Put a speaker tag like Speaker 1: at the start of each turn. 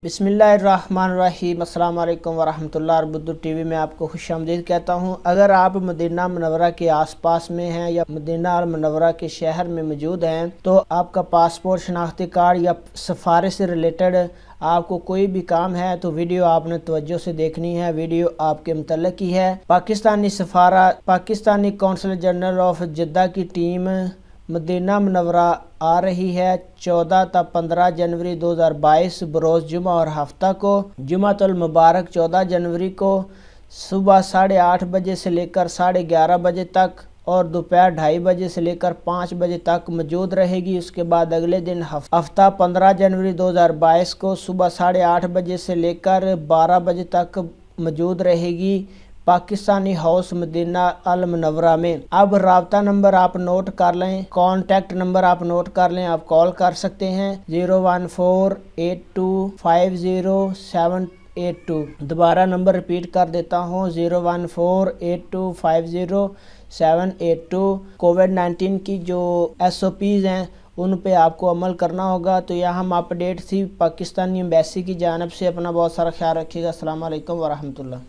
Speaker 1: बिस्मिल्लाहिर्रहमानिर्रहीम। अस्सलाम वालेकुम वरहमतुल्लाह। बुद्दू टीवी में आपको खुश आमदीद कहता हूँ। अगर आप मदीना मुनव्वरा के आसपास में हैं या मदीना अल मुनव्वरा के शहर में मौजूद हैं तो आपका पासपोर्ट, शनाख्ती कार्ड या सफारी से रिलेटेड आपको कोई भी काम है तो वीडियो आपने तवज्जो से देखनी है। वीडियो आपके मुतल्लिक ही है। पाकिस्तानी कौंसल जनरल ऑफ जिद्दा की टीम मदीना मुनव्वरा आ रही है 14 ता 15 जनवरी 2022 बरोज़ जुमा और हफ्ता को। जुमातुल मुबारक 14 जनवरी को सुबह 8:30 बजे से लेकर 11:30 बजे तक और दोपहर 2:30 बजे से लेकर 5 बजे तक मौजूद रहेगी। उसके बाद अगले दिन हफ्ता 15 जनवरी 2022 को सुबह 8:30 बजे से लेकर 12 बजे तक मौजूद रहेगी पाकिस्तानी हाउस मदीना अल मुनव्वरा में। अब राब्ता नंबर आप नोट कर लें, कॉन्टैक्ट नंबर आप नोट कर लें। आप कॉल कर सकते हैं 01482507882। दोबारा नंबर रिपीट कर देता हूँ 01482507882। कोविड-19 की जो SOPs हैं उन पे आपको अमल करना होगा। तो यह हम अपडेट थी पाकिस्तानी एम्बेसी की जानिब से। अपना बहुत सारा ख्याल रखिएगा। अस्सलाम वालेकुम वरहमतुल्लाह।